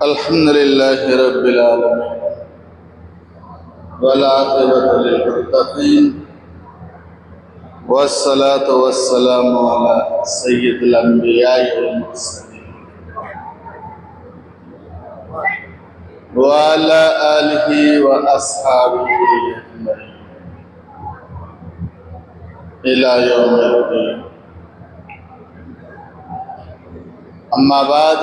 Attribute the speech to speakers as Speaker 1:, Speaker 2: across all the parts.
Speaker 1: الحمد لله رب العالمين والعاقبة للمتقين والصلاة والسلام على سيد الأنبياء والمرسلين وعلى آله وأصحابه أجمعين إلى يوم الدين. أما بعد،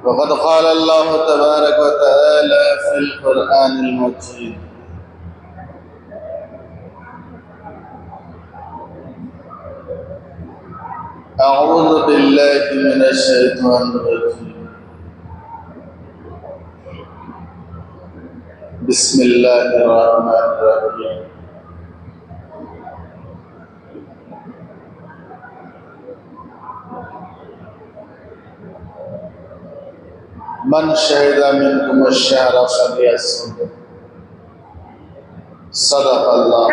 Speaker 1: وقد قال الله تبارك وتعالى في القرآن المجيد: أعوذ بالله من الشيطان الرجيم، بسم الله الرحمن الرحيم. من شهد منكم الشهر فليصم. صدق اللہ.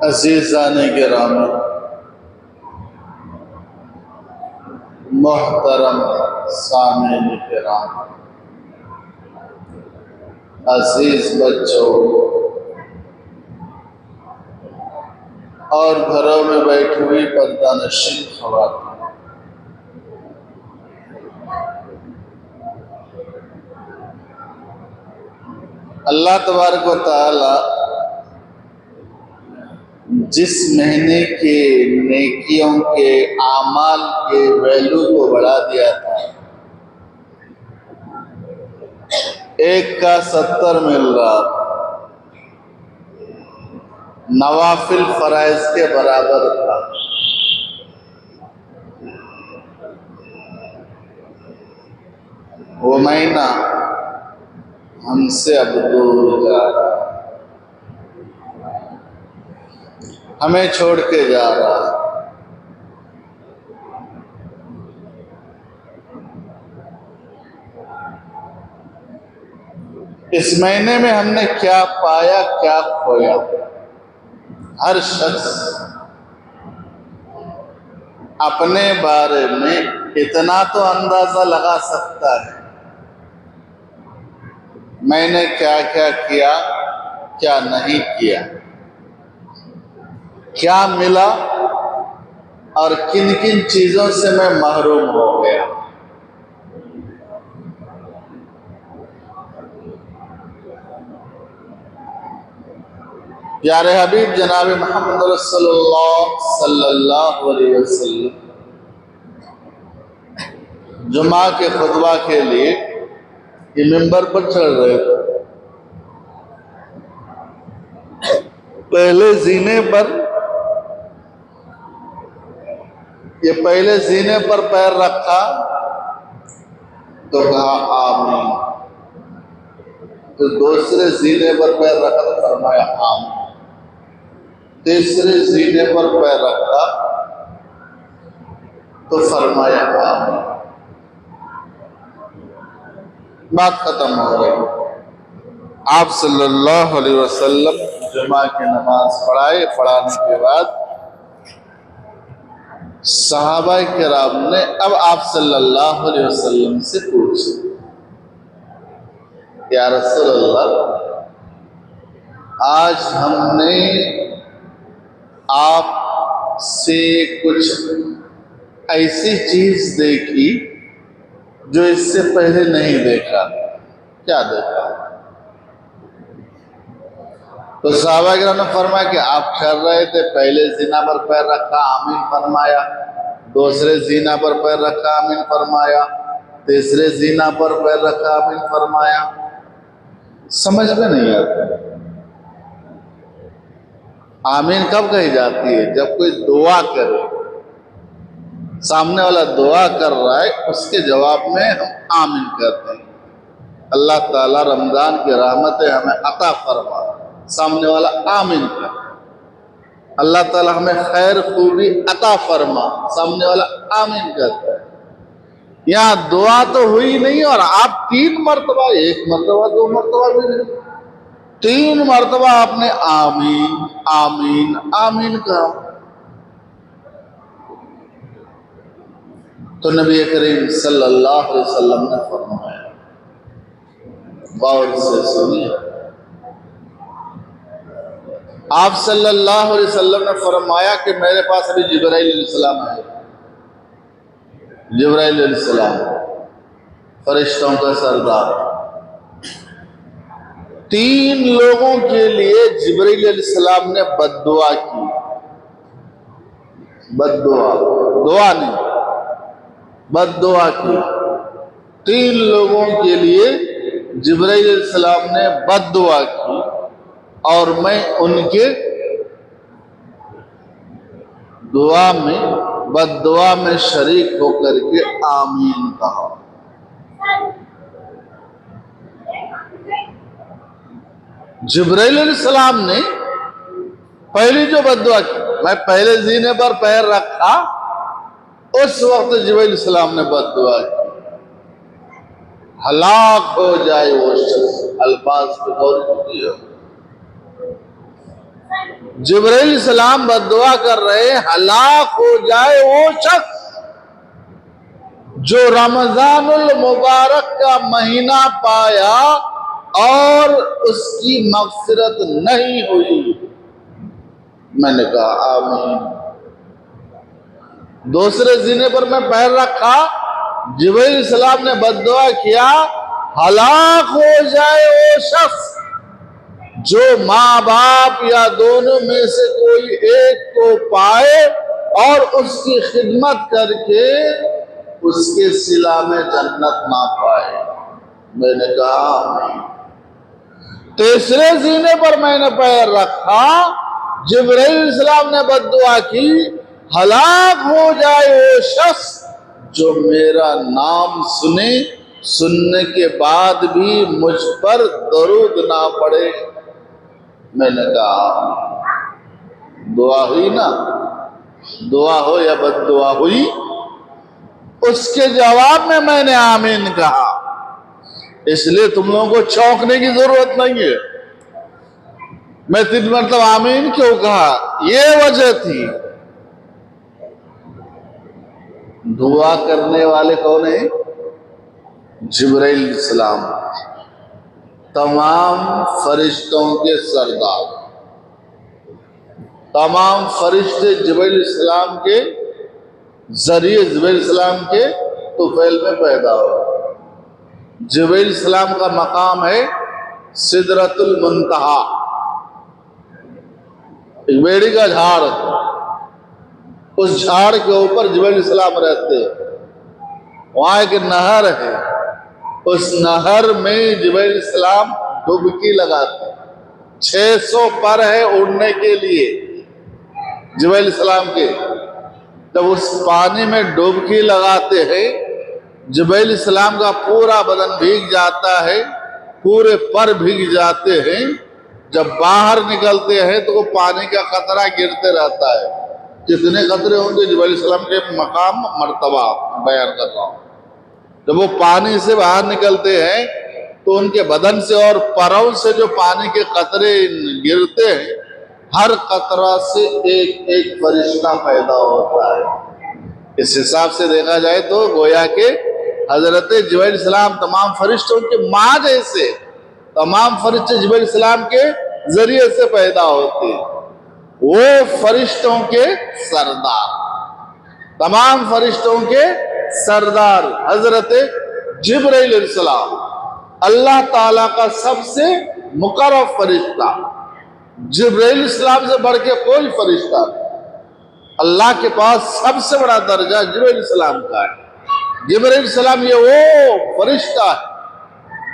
Speaker 1: عزیزان گرامی، محترم سامعین کرام، عزیز بچوں اور گھروں میں بیٹھی ہوئی پردہ نشین خواتین، اللہ تبارک و تعالی جس مہینے کے نیکیوں کے اعمال کے ویلو کو بڑھا دیا تھا، 1 کا 70 مل رہا تھا، نوافل فرائض کے برابر تھا، وہ مہینہ ہم سے اب دور جا رہا، ہمیں چھوڑ کے جا رہا. اس مہینے میں ہم نے کیا پایا، کیا کھویا، ہر شخص اپنے بارے میں اتنا تو اندازہ لگا سکتا ہے میں نے کیا کیا کیا، کیا نہیں کیا، کیا ملا اور کن کن چیزوں سے میں محروم ہو گیا. پیارے حبیب جناب محمد رسول اللہ صلی اللہ علیہ وسلم جمعہ کے خطبہ کے لیے یہ منبر پر چڑھ رہے تھے. پہلے زینے پر پیر رکھا تو کہا آمین، پھر دوسرے زینے پر پیر رکھا تو فرمایا آمین، تیسرے زینے پر پیر رکھا تو فرمایا آمین. بات ختم ہو گئی. آپ صلی اللہ علیہ وسلم جمعہ کی نماز پڑھانے کے بعد صحابہ کرام نے اب آپ صلی اللہ علیہ وسلم سے پوچھا: یا رسول اللہ، آج ہم نے آپ سے کچھ ایسی چیز دیکھی جو اس سے پہلے نہیں دیکھا. کیا دیکھا؟ تو صحابہ کرام نے فرمایا کہ آپ کر رہے تھے، پہلے زینا پر پیر رکھا آمین فرمایا، دوسرے زینا پر پیر رکھا آمین فرمایا، تیسرے زینا پر پیر رکھا آمین فرمایا. سمجھ میں نہیں آتا. آمین کب کہی جاتی ہے؟ جب کوئی دعا کرے، سامنے والا دعا کر رہا ہے، اس کے جواب میں ہم آمین کہتے ہیں. اللہ تعالیٰ رمضان کی رحمتیں ہمیں عطا فرما، سامنے والا آمین کہتا ہے. اللہ تعالیٰ ہمیں خیر خوبی عطا فرما، سامنے والا آمین کہتا ہے. یہاں دعا تو ہوئی نہیں اور آپ 3 مرتبہ، 1 مرتبہ 2 مرتبہ بھی نہیں. 3 مرتبہ آپ نے آمین آمین آمین کہا. تو نبی کریم صلی اللہ علیہ وسلم نے فرمایا، غور سے سنیے، آپ صلی اللہ علیہ وسلم نے فرمایا کہ میرے پاس ابھی جبرائیل علیہ السلام ہے. جبرائیل علیہ السلام فرشتوں کا سردار. 3 لوگوں کے لیے جبرائیل علیہ السلام نے بد دعا کی. بد دعا، دعا نہیں، بد دعا کی. 3 لوگوں کے لیے جبرائیل علیہ السلام نے بد دعا کی اور میں ان کے دعا میں، بد دعا میں شریک ہو کر کے آمین کہا. جبرائیل علیہ السلام نے پہلی جو بد دعا کی، میں پہلے زینے پر پیر رکھا اس وقت جبرائیل علیہ السلام نے بد دعا کی، ہلاک ہو جائے وہ شخص. الفاظ پہ غور کیجیے. جبرائیل علیہ السلام بد دعا کر رہے، ہلاک ہو جائے وہ شخص جو رمضان المبارک کا مہینہ پایا اور اس کی مغفرت نہیں ہوئی. میں نے کہا آمین. دوسرے زینے پر میں پیر رکھا، جبرائیل علیہ السلام نے بد دعا کیا، ہلاک ہو جائے وہ شخص جو ماں باپ یا دونوں میں سے کوئی ایک کو پائے اور اس کی خدمت کر کے اس کے صلہ میں جنت نہ پائے. میں نے کہا آمین. تیسرے زینے پر میں نے پیر رکھا، جبرائیل علیہ السلام نے بد دعا کی، ہلاک ہو جائے وہ شخص جو میرا نام سننے کے بعد بھی مجھ پر درود نہ پڑے. میں نے کہا دعا ہوئی نا، دعا ہو یا بد دعا ہوئی، اس کے جواب میں نے آمین کہا. اس لیے تم لوگوں کو چونکنے کی ضرورت نہیں ہے. میں 3 مرتبہ آمین کیوں کہا؟ یہ وجہ تھی. دعا کرنے والے کون ہیں؟ جبرائیل علیہ السلام، تمام فرشتوں کے سردار. تمام فرشتے جبرائیل علیہ السلام کے ذریعے، جبرائیل علیہ السلام کے طفیل میں پیدا ہو. جبرائیل علیہ السلام کا مقام ہے سدرۃ المنتہا، ایک بیڑی کا جھاڑ، اس جھاڑ کے اوپر جبرائیل علیہ السلام رہتے ہیں. وہاں ایک نہر ہے، اس نہر میں جبرائیل علیہ السلام ڈبکی لگاتے ہیں. 600 پر ہے اڑنے کے لیے جبرائیل علیہ السلام کے. جب اس پانی میں ڈبکی لگاتے ہیں، جبرائیل علیہ السلام کا پورا بدن بھیگ جاتا ہے، پورے پر بھیگ جاتے ہیں. جب باہر نکلتے ہیں تو وہ پانی کا قطرہ گرتے رہتا ہے. کتنے قطرے ہوں گے؟ جبرائیل علیہ السلام کے مقام مرتبہ بیان کر رہا ہوں. جب وہ پانی سے باہر نکلتے ہیں تو ان کے بدن سے اور پروں سے جو پانی کے قطرے گرتے ہیں، ہر قطرہ سے ایک ایک فرشتہ پیدا ہوتا ہے. اس حساب سے دیکھا جائے تو گویا کہ حضرت جبرائیل علیہ السلام تمام فرشتوں کے ماں جیسے، تمام فرشتے جبرائیل علیہ السلام کے ذریعے سے پیدا ہوتے ہیں. وہ فرشتوں کے سردار، تمام فرشتوں کے سردار حضرت جبرائیل علیہ السلام، اللہ تعالیٰ کا سب سے مقرب فرشتہ. جبرائیل علیہ السلام سے بڑھ کے کوئی فرشتہ نہیں. اللہ کے پاس سب سے بڑا درجہ جبرائیل علیہ السلام کا ہے. جبرائیل علیہ السلام یہ وہ فرشتہ ہے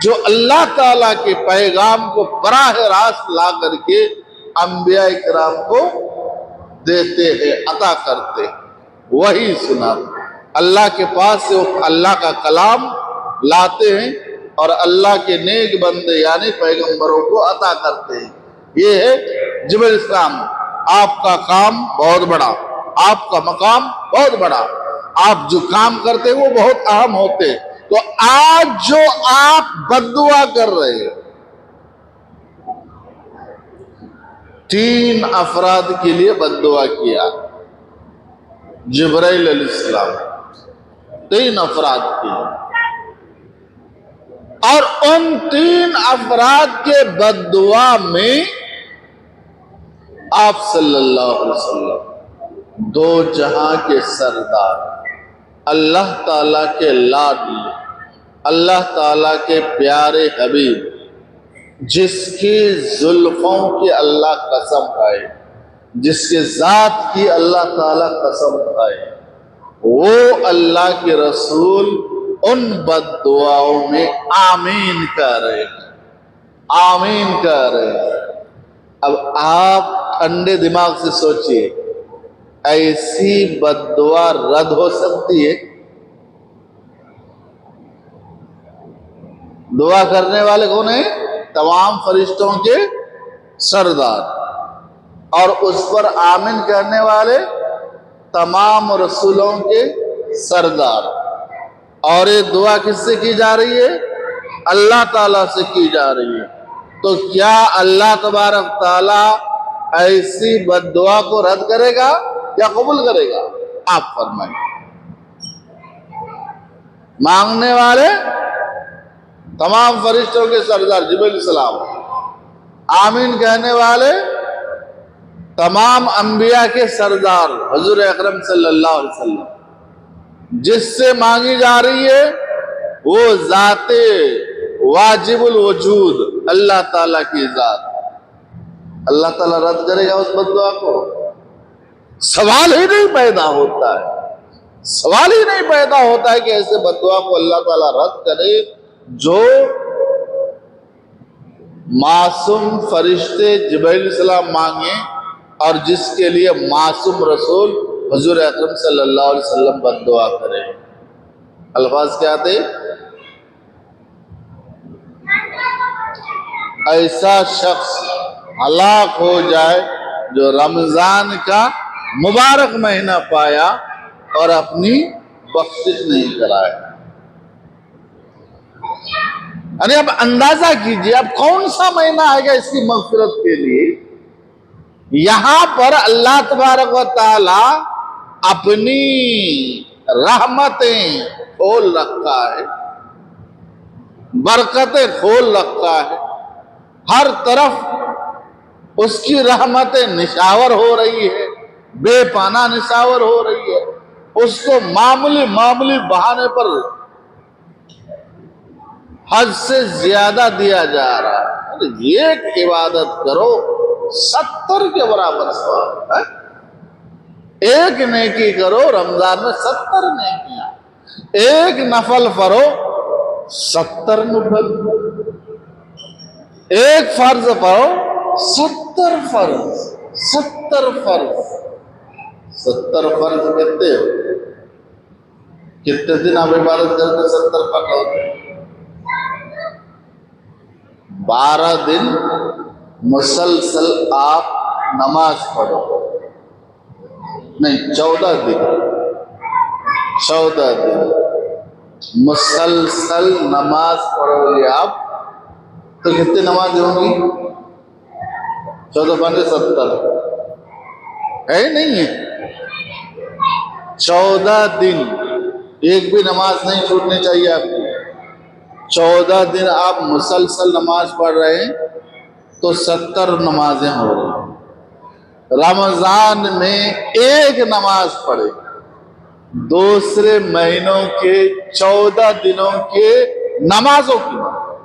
Speaker 1: جو اللہ تعالیٰ کے پیغام کو براہ راست لا کر کے انبیاء کرام کو دیتے ہیں، عطا کرتے ہیں. وہی سنا اللہ کے پاس سے وہ اللہ کا کلام لاتے ہیں اور اللہ کے نیک بندے یعنی پیغمبروں کو عطا کرتے ہیں. یہ ہے جبرائیل علیہ السلام. آپ کا کام بہت بڑا، آپ کا مقام بہت بڑا، آپ جو کام کرتے ہیں وہ بہت اہم ہوتے ہیں. تو آج جو آپ بد دعا کر رہے ہیں، 3 افراد کے لیے بد دعا کیا، جبرائیل علیہ السلام، 3 افراد کے لیے، اور ان 3 افراد کے بد دعا میں آپ صلی اللہ علیہ وسلم 2 جہاں کے سردار، اللہ تعالیٰ کے لاڈلے، اللہ تعالیٰ کے پیارے حبیب، جس کی زلفوں کی اللہ قسم کھائے، جس کے ذات کی اللہ تعالیٰ قسم کھائے، وہ اللہ کے رسول ان بد دعاؤں میں آمین کہہ رہے ہیں، آمین کہہ رہے ہیں۔ اب آپ ٹھنڈے دماغ سے سوچئے، ایسی بد دعا رد ہو سکتی ہے؟ دعا کرنے والے کون ہیں؟ تمام فرشتوں کے سردار، اور اس پر آمین کہنے والے تمام رسولوں کے سردار، اور یہ دعا کس سے کی جا رہی ہے؟ اللہ تعالیٰ سے کی جا رہی ہے۔ تو کیا اللہ تبارک تعالیٰ ایسی بد دعا کو رد کرے گا یا قبول کرے گا؟ آپ فرمائیں۔ مانگنے والے تمام فرشتوں کے سردار جبرائیل علیہ السلام، آمین کہنے والے تمام انبیاء کے سردار حضور اکرم صلی اللہ علیہ وسلم، جس سے مانگی جا رہی ہے وہ ذات واجب الوجود اللہ تعالیٰ کی ذات، اللہ تعالیٰ رد کرے گا اس بد دعا کو؟ سوال ہی نہیں پیدا ہوتا ہے، سوال ہی نہیں پیدا ہوتا ہے کہ ایسے بد دعا کو اللہ تعالیٰ رد کرے جو معصوم فرشتے جبرائیل علیہ السلام مانگیں، اور جس کے لیے معصوم رسول حضور اکرم صلی اللہ علیہ وسلم بد دعا کرے۔ الفاظ کیا تھے؟ ایسا شخص ہلاک ہو جائے جو رمضان کا مبارک مہینہ پایا اور اپنی بخشش نہیں کرائے۔ یعنی اب اندازہ کیجئے اب کون سا مہینہ آئے گا اس کی مغفرت کے لیے۔ یہاں پر اللہ تبارک و تعالی اپنی رحمتیں کھول رکھا ہے، برکتیں کھول رکھا ہے، ہر طرف اس کی رحمتیں نشاور ہو رہی ہے، بے پناہ نشاور ہو رہی ہے، اس کو معمولی بہانے پر حد سے زیادہ دیا جا رہا ہے۔ ایک عبادت کرو 70 کے برابر ثواب ہے، ایک نیکی کرو رمضان میں 70 نیکیاں، ایک نفل پڑھو 70 نفل، ایک فرض پڑھو 70 فرض، 70 فرض، 70 فرض کہتے ہو؟ کتنے دن آپ عبادت کرتے 70 پڑھو؟ 12 دن مسلسل آپ نماز پڑھو، نہیں 14 دن، 14 دن مسلسل نماز پڑھو گے آپ تو کتنی نماز ہوں گی؟ 14 پانچ 70 ہے نہیں ہے؟ 14 دن ایک بھی نماز نہیں چھوٹنی چاہیے آپ کی۔ 14 دن آپ مسلسل نماز پڑھ رہے ہیں تو 70 نمازیں ہو رہی ہیں۔ رمضان میں ایک نماز پڑھے، دوسرے مہینوں کے 14 دنوں کے نمازوں کی،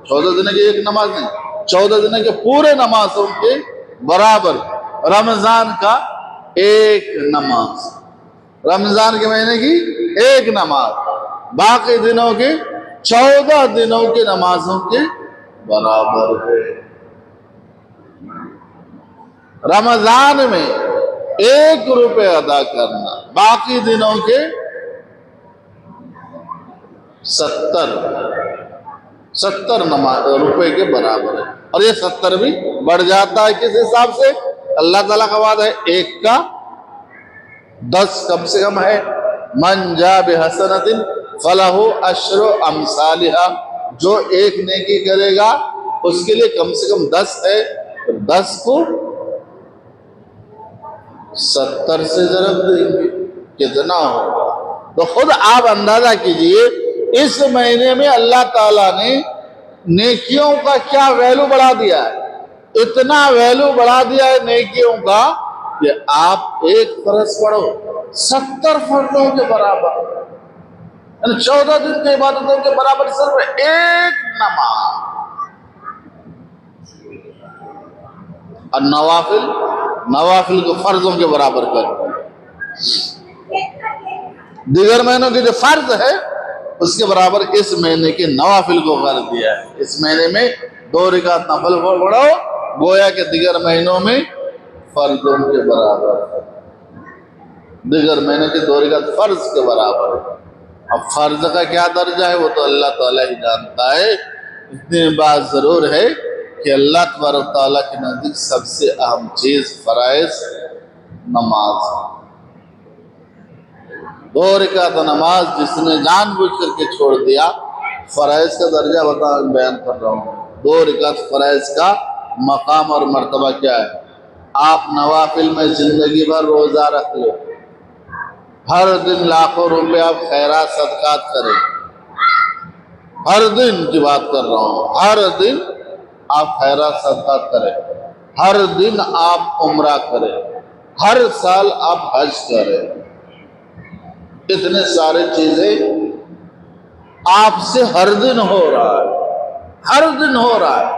Speaker 1: 14 دنوں کی ایک نماز نہیں، 14 دنوں کے پورے نمازوں کے برابر رمضان کا ایک نماز، رمضان کے مہینے کی ایک نماز باقی دنوں کے 14 دنوں کی نمازوں کے برابر ہے۔ رمضان میں 1 روپے ادا کرنا باقی دنوں کے 70 روپے کے برابر ہے، اور یہ 70 بھی بڑھ جاتا ہے کس حساب سے؟ اللہ تعالیٰ کا وعدہ ہے 1 کا 10 کم سے کم ہے، من جاء بحسنۃ فلہ عشر امثالھا، جو ایک نیکی کرے گا اس کے لیے کم سے کم 10 ہے، 10 کو 70 سے ضرب دیں گے کتنا ہوگا؟ تو خود آپ اندازہ کیجئے اس مہینے میں اللہ تعالیٰ نے نیکیوں کا کیا ویلو بڑھا دیا ہے، اتنا ویلو بڑھا دیا ہے نیکیوں کا کہ آپ ایک فرض پڑھو 70 فرضوں کے برابر، یعنی 14 دن کی عبادتوں کے برابر صرف ایک نماز۔ اور نوافل کو فرضوں کے برابر کر دیگر مہینوں کے جو فرض ہے اس کے برابر اس مہینے کے نوافل کو کر دیا ہے۔ اس مہینے میں 2 رکعت نفل پڑھو گویا کہ دیگر مہینوں میں فرضوں کے برابر، دیگر مہینے کے 2 رکعت فرض کے برابر۔ اب فرض کا کیا درجہ ہے وہ تو اللہ تعالیٰ ہی جانتا ہے، اتنی بات ضرور ہے کہ اللہ تبارک تعالیٰ کے نزدیک سب سے اہم چیز فرائض نماز، 2 رکعت نماز جس نے جان بوجھ کر کے چھوڑ دیا، فرائض کا درجہ بیان کر رہا ہوں۔ 2 رکعت فرائض کا مقام اور مرتبہ کیا ہے؟ آپ نوافل میں زندگی بھر روزہ رکھ لو، ہر دن لاکھوں روپے آپ خیرات صدقات کریں، ہر دن کی بات کر رہا ہوں، ہر دن آپ خیرات صدقات کریں، ہر دن آپ عمرہ کریں، ہر سال آپ حج کریں، اتنے سارے چیزیں آپ سے ہر دن ہو رہا ہے، ہر دن ہو رہا ہے۔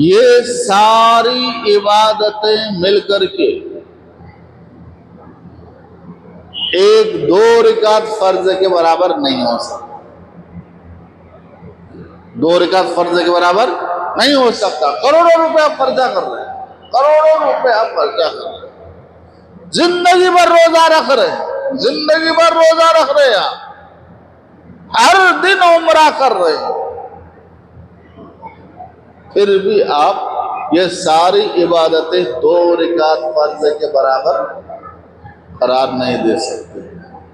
Speaker 1: یہ ساری عبادتیں مل کر کے ایک 2 رکعت فرض کے برابر نہیں ہو سکتا، 2 رکعت فرض کے برابر نہیں ہو سکتا۔ کروڑوں روپے آپ خرچہ کر رہے ہیں، کروڑوں روپے آپ خرچہ کر رہے ہیں، زندگی بھر روزہ رکھ رہے ہیں، زندگی بھر روزہ رکھ رہے ہیں، ہر دن عمرہ کر رہے ہیں، پھر بھی آپ یہ ساری عبادتیں 2 رکعت فرض کے برابر قرار نہیں دے سکتے،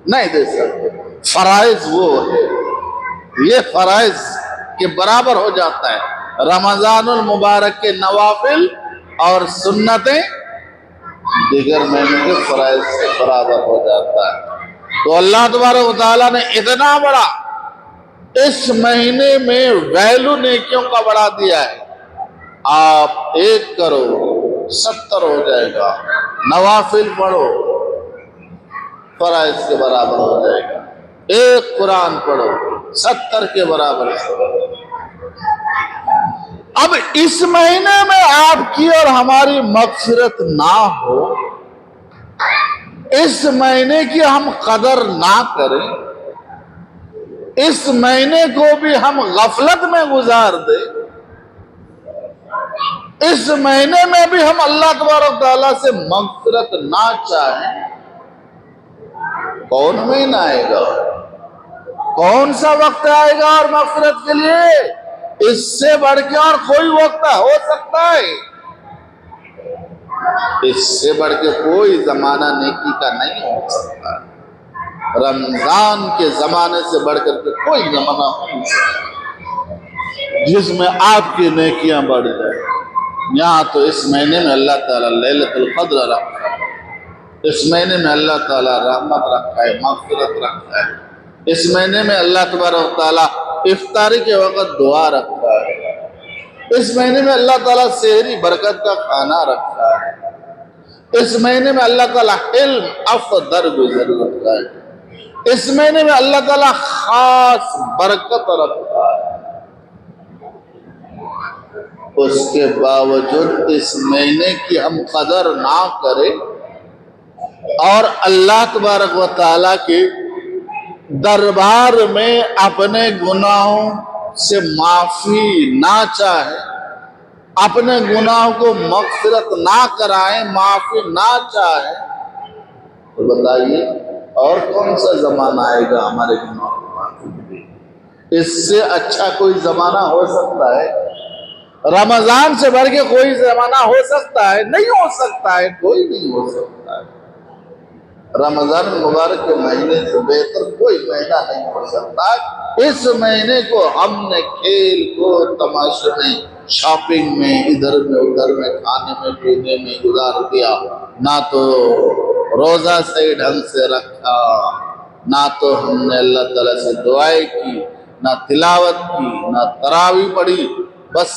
Speaker 1: نہیں دے سکتے۔ فرائض وہ ہے، یہ فرائض کے برابر ہو جاتا ہے۔ رمضان المبارک کے نوافل اور سنتیں دیگر مہینے کے فرائض سے برابر ہو جاتا ہے۔ تو اللہ تبارک و تعالیٰ نے اتنا بڑا اس مہینے میں ویلو نیکیوں کا بڑھا دیا ہے، آپ ایک کرو 70 ہو جائے گا، نوافل پڑھو فرائض کے برابر ہو جائے گا، ایک قرآن پڑھو 70 کے برابر۔ اب اس مہینے میں آپ کی اور ہماری مغفرت نہ ہو، اس مہینے کی ہم قدر نہ کریں، اس مہینے کو بھی ہم غفلت میں گزار دیں، اس مہینے میں بھی ہم اللہ تبارک تعالیٰ سے مغفرت نہ چاہیں، کون مہینہ آئے گا، کون سا وقت آئے گا اور مغفرت کے لیے؟ اس سے بڑھ کے اور کوئی وقت ہو سکتا ہے؟ اس سے بڑھ کے کوئی زمانہ نیکی کا نہیں ہو سکتا۔ رمضان کے زمانے سے بڑھ کر کے کوئی زمانہ ہو سکتا جس میں آپ کی نیکیاں بڑھ جائیں۔ یہاں تو اس مہینے میں اللہ تعالیٰ لیلۃ القدر رکھا ہے، اس مہینے میں اللہ تعالیٰ رحمت رکھا ہے، مغفرت رکھا ہے، اس مہینے میں اللہ تبارک تعالیٰ افطاری کے وقت دعا رکھا ہے، اس مہینے میں اللہ تعالیٰ سحری برکت کا کھانا رکھا ہے، اس مہینے میں اللہ تعالیٰ علم عفو درگزر رکھا ہے، اس مہینے میں اللہ تعالیٰ خاص برکت رکھا ہے۔ اس کے باوجود اس مہینے کی ہم قدر نہ کریں اور اللہ تبارک و تعالیٰ کے دربار میں اپنے گناہوں سے معافی نہ چاہیں، اپنے گناہوں کو مغفرت نہ کرائیں، معافی نہ چاہیں، تو بتائیے اور کون سا زمانہ آئے گا ہمارے گناہوں کو معافی کے لیے؟ اس سے اچھا کوئی زمانہ ہو سکتا ہے؟ رمضان سے بڑھ کے کوئی زمانہ ہو سکتا ہے؟ نہیں ہو سکتا ہے، کوئی نہیں ہو سکتا ہے۔ رمضان مبارک کے مہینے سے بہتر کوئی مہینہ نہیں ہو سکتا۔ اس مہینے کو ہم نے کھیل کو تماشے میں، شاپنگ میں، ادھر میں ادھر میں، کھانے میں پینے میں گزار دیا، نہ تو روزہ صحیح ڈھنگ سے رکھا، نہ تو ہم نے اللہ تعالیٰ سے دعائیں کی، نہ تلاوت کی، نہ تراویح پڑھی، بس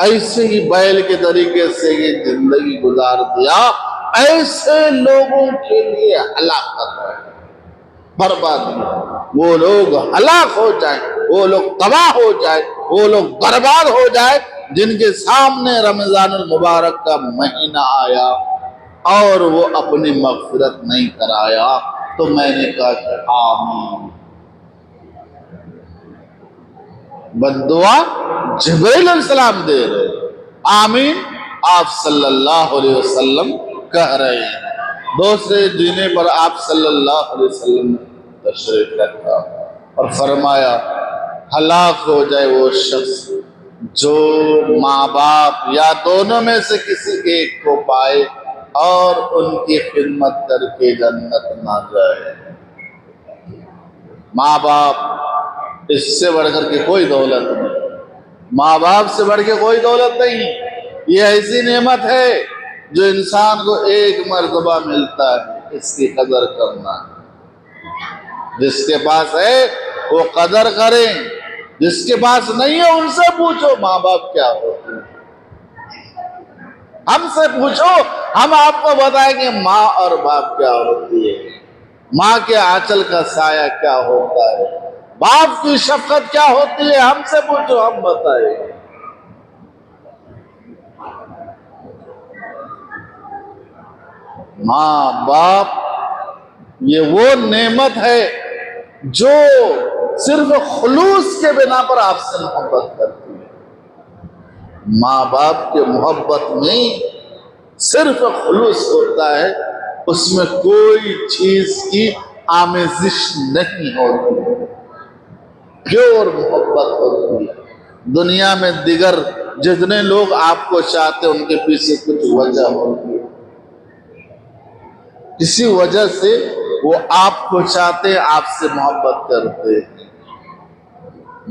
Speaker 1: ایسے ہی بیل کے طریقے سے یہ زندگی گزار دیا۔ ایسے لوگوں کے لیے ہلاکت ہے، بربادی، وہ لوگ ہلاک ہو جائیں، وہ لوگ تباہ ہو جائیں، وہ لوگ برباد ہو جائیں جن کے سامنے رمضان المبارک کا مہینہ آیا اور وہ اپنی مغفرت نہیں کرایا۔ تو میں نے کہا کہ آمین۔ بددعا جبرائیل علیہ السلام دے رہے، آمین آپ صلی اللہ علیہ وسلم کہہ رہے ہیں۔ دوسرے جینے پر آپ صلی اللہ علیہ وسلم نے تشریف رکھا اور فرمایا ہلاک ہو جائے وہ شخص جو ماں باپ یا دونوں میں سے کسی ایک کو پائے اور ان کی خدمت کر کے جنت نہ جائے۔ ماں باپ اس سے بڑھ کر کے کوئی دولت نہیں، ماں باپ سے بڑھ کے کوئی دولت نہیں۔ یہ ایسی نعمت ہے جو انسان کو ایک مرتبہ ملتا ہے، اس کی قدر کرنا۔ جس کے پاس ہے وہ قدر کریں، جس کے پاس نہیں ہے ان سے پوچھو ماں باپ کیا ہوتے ہیں، ہم سے پوچھو، ہم آپ کو بتائیں گے ماں اور باپ کیا ہوتی ہے، ماں کے آنچل کا سایہ کیا ہوتا ہے، باپ کی شفقت کیا ہوتی ہے، ہم سے پوچھو ہم بتائیں گے۔ ماں باپ یہ وہ نعمت ہے جو صرف خلوص کے بنا پر آپ سے محبت کرتی ہے۔ ماں باپ کے محبت میں صرف خلوص ہوتا ہے، اس میں کوئی چیز کی آمیزش نہیں ہوتی، پیور محبت ہوتی ہے۔ دنیا میں دیگر جتنے لوگ آپ کو چاہتے ان کے پیچھے کچھ وجہ ہوتی ہے، کسی وجہ سے وہ آپ کو چاہتے ہیں، آپ سے محبت کرتے ہیں۔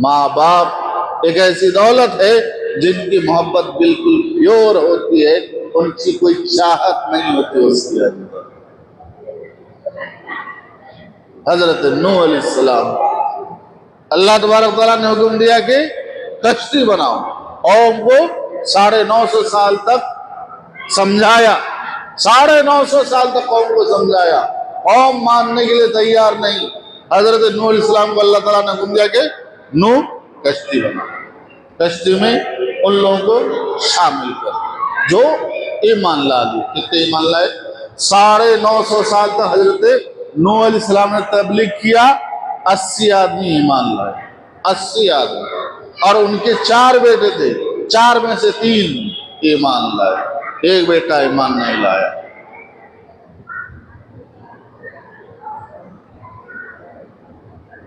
Speaker 1: ماں باپ ایک ایسی دولت ہے جن کی محبت بالکل پیور ہوتی ہے، ان کی کوئی چاہت نہیں ہوتی اس کے اندر۔ حضرت نوح علیہ السلام، اللہ تبارک تعالیٰ نے حکم دیا کہ کشتی بناؤ، قوم کو 950 سال تک سمجھایا، 950 سال تک قوم کو سمجھایا، قوم ماننے کے لیے تیار نہیں۔ حضرت نوح علیہ السلام کو اللہ تعالیٰ نے حکم دیا کہ نوح کشتی بنا، کشتی میں ان لوگوں کو شامل کر جو ایمان لا لی۔ کتنے ایمان لائے؟ 950 سال تک حضرت نوح علیہ السلام نے تبلیغ کیا، 80 آدمی ایمان لائے، 80 آدمی، اور ان کے 4 بیٹے تھے، 4 میں سے 3 ایمان لائے، ایک بیٹا ایمان نہیں لایا۔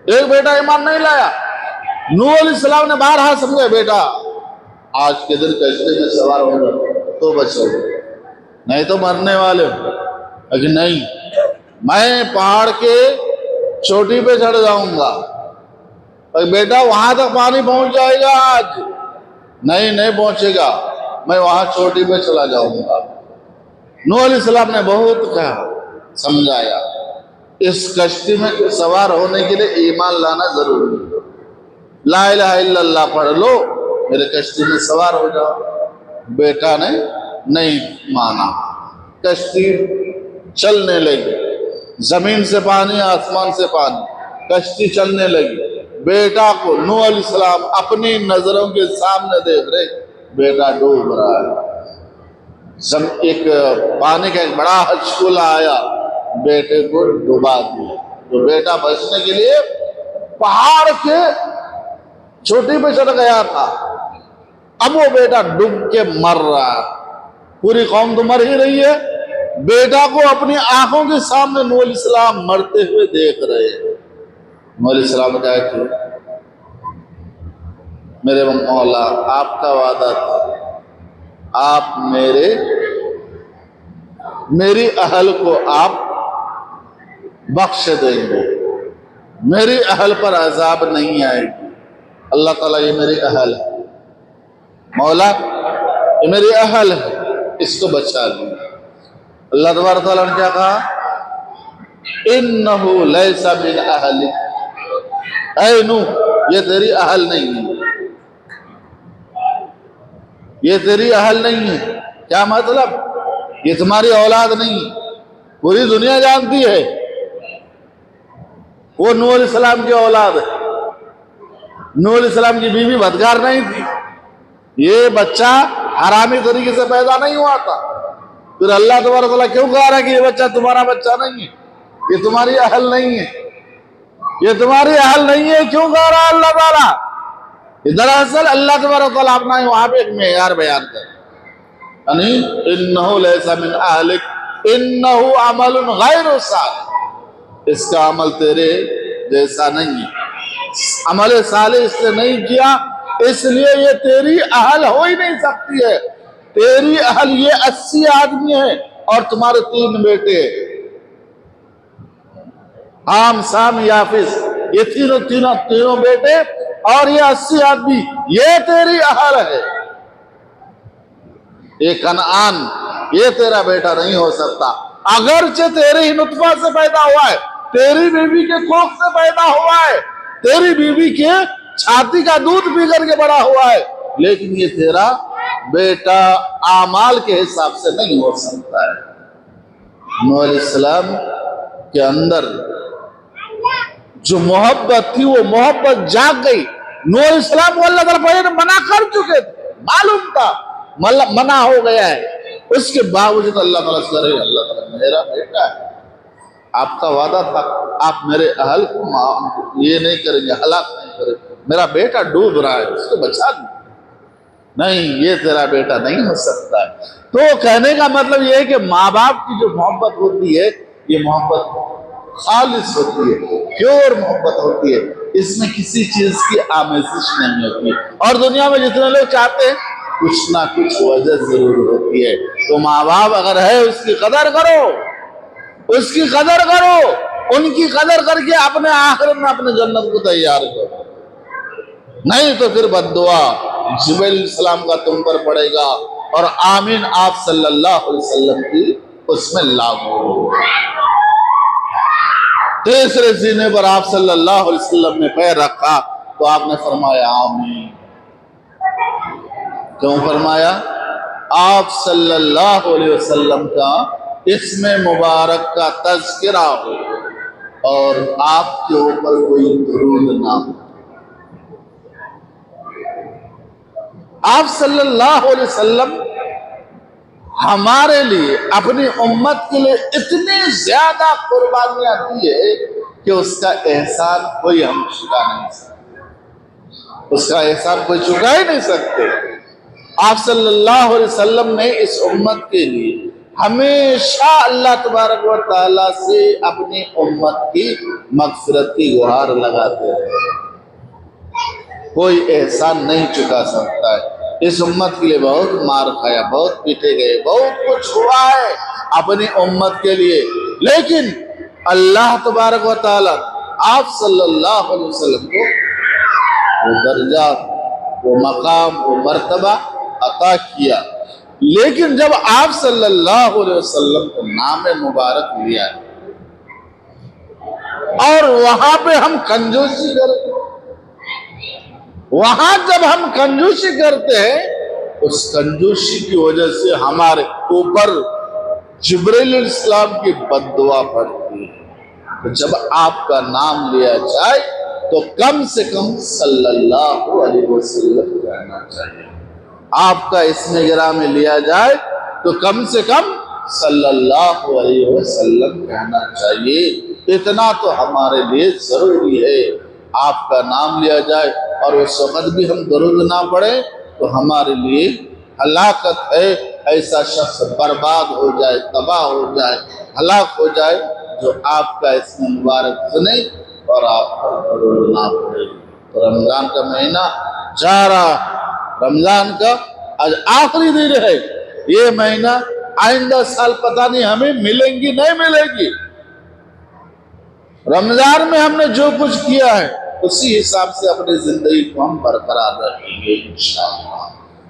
Speaker 1: ایک بیٹا ایمان نہیں لایا۔ نوح علیہ السلام نے بارہا سمجھا، بیٹا آج کے دن کشتی میں سوار ہو جاؤ تو بچو، نہیں تو مرنے والے ہو۔ لیکن نہیں، میں پہاڑ کے چوٹی پہ چڑھ جاؤں گا، بیٹا وہاں تک پانی پہنچ جائے گا آج، نہیں پہنچے گا، میں وہاں چوٹی پہ چلا جاؤں گا۔ نوح علیہ السلام نے بہت کہا، سمجھایا، اس کشتی میں سوار ہونے کے لیے ایمان لانا ضروری ہے، لا الہ الا اللہ پڑھ لو میرے کشتی میں سوار ہو جاؤ۔ بیٹا نے نہیں مانا، کشتی چلنے لگی، زمین سے پانی، آسمان سے پانی، کشتی چلنے لگی۔ بیٹا کو نوح علیہ السلام اپنی نظروں کے سامنے دیکھ رہے، بیٹا ڈوب رہا ہے، ایک پانی کا ایک بڑا ہچکولا آیا، بیٹے کو ڈبا دیا۔ تو بیٹا بچنے کے لیے پہاڑ کے چوٹی پہ چڑھ گیا تھا، اب وہ بیٹا ڈوب کے مر رہا ہے، پوری قوم تو مر ہی رہی ہے، بیٹا کو اپنی آنکھوں کے سامنے نوح علیہ السلام مرتے ہوئے دیکھ رہے ہیں۔ نوح علیہ السلام نے کہا کہ میرے مولا آپ کا وعدہ تھا، آپ میری اہل کو آپ بخش دیں گے، میری اہل پر عذاب نہیں آئے گی۔ اللہ تعالیٰ یہ میری اہل ہے، مولا یہ میری اہل ہے، اس کو بچا لیں۔ اللہ تبارک تعالیٰ نے کیا کہا؟ انہو لیسا من اہلک، اے نوح یہ تیری اہل نہیں ہے، یہ تیری اہل نہیں ہے۔ کیا مطلب؟ یہ تمہاری اولاد نہیں ہے۔ پوری دنیا جانتی ہے وہ نوح علیہ السلام کی اولاد ہے۔ نوح علیہ السلام کی بیوی بدکار نہیں تھی، یہ بچہ حرامی طریقے سے پیدا نہیں ہوا تھا۔ پھر اللہ تبارک تعالیٰ کیوں کہہ رہا ہے کہ یہ بچہ تمہارا بچہ نہیں ہے، یہ تمہاری اہل نہیں ہے، یہ تمہاری اہل نہیں ہے؟ کیوں کہہ رہا ہے اللہ تعالیٰ؟ دراصل اللہ تبارک تعالیٰ اپنا وہاں پہ ایک معیار بیان کر، یعنی انہو لیسا من اہلک انہو عمل غیر صالح، اس کا عمل تیرے جیسا نہیں ہے، عمل صالح اس نے نہیں کیا، اس لیے یہ تیری اہل ہو ہی نہیں سکتی ہے۔ تیری اہل یہ 80 آدمی ہیں اور تمہارے 3 بیٹے، حام سام یافس، یہ تینوں بیٹے اور یہ 80 آدمی، یہ تیری اہل ہے۔ یہ کنعان یہ تیرا بیٹا نہیں ہو سکتا، اگرچہ تیرے ہی نطفہ سے پیدا ہوا ہے، تیری بیوی کے کوکھ سے پیدا ہوا ہے، تیری بیوی کے چھاتی کا دودھ پی کر کے بڑا ہوا ہے، لیکن یہ تیرا بیٹا اعمال کے حساب سے نہیں ہو سکتا ہے۔ نوح علیہ السلام کے اندر جو محبت تھی وہ محبت جاگ گئی۔ نوح علیہ السلام کو اللہ تعالیٰ پہلے منع کر چکے تھے، معلوم تھا منع ہو گیا ہے، اس کے باوجود اللہ تعالیٰ سے رہے، اللہ تعالیٰ میرا بیٹا ہے، آپ کا وعدہ تھا آپ میرے اہل کو یہ نہیں کریں گے، ہلاک نہیں کریں گے، میرا بیٹا ڈوب رہا ہے اس کو بچا دیں۔ نہیں، یہ تیرا بیٹا نہیں ہو سکتا ہے۔ تو کہنے کا مطلب یہ ہے کہ ماں باپ کی جو محبت ہوتی ہے یہ محبت خالص ہوتی ہے، پیور محبت ہوتی ہے، اس میں کسی چیز کی آمیزش نہیں ہوتی، اور دنیا میں جتنے لوگ چاہتے ہیں کچھ نہ کچھ وجہ ضرور ہوتی ہے۔ تو ماں باپ اگر ہے اس کی قدر کرو، اس کی قدر کرو، ان کی قدر کر کے اپنے آخرت میں اپنے جنت کو تیار کرو، نہیں تو پھر بد دعا جبریل علیہ السلام کا تم پر پڑے گا، اور آمین آپ صلی اللہ علیہ وسلم کی اس میں لاگو ہو۔ تیسرے سینے پر آپ صلی اللہ علیہ وسلم نے پیر رکھا تو آپ نے فرمایا آمین۔ کیوں فرمایا؟ آپ صلی اللہ علیہ وسلم کا اسم مبارک کا تذکرہ ہو اور آپ کے اوپر کوئی درود نہ ہو۔ آپ صلی اللہ علیہ وسلم ہمارے لیے اپنی امت کے لیے اتنی زیادہ قربانیاں دی ہے کہ اس کا احسان کوئی ہم چکا نہیں سکتے، اس کا احسان کوئی چکا ہی نہیں سکتے۔ آپ صلی اللہ علیہ وسلم نے اس امت کے لیے ہمیشہ اللہ تبارک و تعالیٰ سے اپنی امت کی مغفرت کی گہار لگاتے رہے، کوئی احسان نہیں چکا سکتا ہے۔ اس امت کے لیے بہت مار کھایا، بہت پیٹے گئے، بہت کچھ ہوا ہے اپنی امت کے لیے، لیکن اللہ تبارک و تعالیٰ آپ صلی اللہ علیہ وسلم کو وہ درجہ، وہ مقام، وہ مرتبہ عطا کیا۔ لیکن جب آپ صلی اللہ علیہ وسلم کو نام مبارک لیا اور وہاں پہ ہم کنجوسی کرتے، وہاں جب ہم کنجوسی کرتے ہیں، اس کنجوسی کی وجہ سے ہمارے اوپر جبریل علیہ السلام کی بد دعا پڑتی ہے۔ تو جب آپ کا نام لیا جائے تو کم سے کم صلی اللہ علیہ وسلم کہنا چاہیے، آپ کا اسم گرامی لیا جائے تو کم سے کم صلی اللہ علیہ وسلم کہنا چاہیے۔ اتنا تو ہمارے لیے ضروری ہے، آپ کا نام لیا جائے اور اس وقت بھی ہم درود نہ پڑھیں تو ہمارے لیے ہلاکت ہے۔ ایسا شخص برباد ہو جائے، تباہ ہو جائے، ہلاک ہو جائے جو آپ کا اسم مبارک سنے اور آپ پر درود نہ پڑھے۔ تو رمضان کا مہینہ جا رہا، رمضان کا آج آخری دن ہے، یہ مہینہ آئندہ سال پتہ نہیں ہمیں ملیں گی نہیں ملے گی۔ رمضان میں ہم نے جو کچھ کیا ہے اسی حساب سے اپنی زندگی کو ہم برقرار رکھیں گے انشاءاللہ۔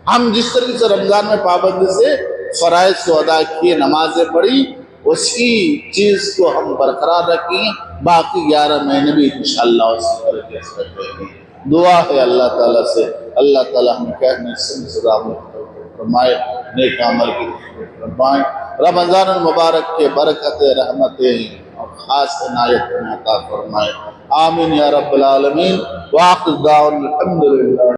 Speaker 1: ہم جس طریقے سے رمضان میں پابندی سے فرائض کو ادا کیے، نمازیں پڑھی، اسی چیز کو ہم برقرار رکھیں، باقی 11 مہینے بھی انشاءاللہ اسی طریقے سے رکھیں گے۔ دعا ہے اللہ تعالیٰ سے، اللہ تعالیٰ ہم کہنے سزا فرمائے، نیک عمل کی فرمائے، رمضان المبارک کے برکت رحمتیں اور خاص عنایت میں عطا فرمائے، آمین یا رب العالمین۔ وآخر دعوانا الحمدللہ۔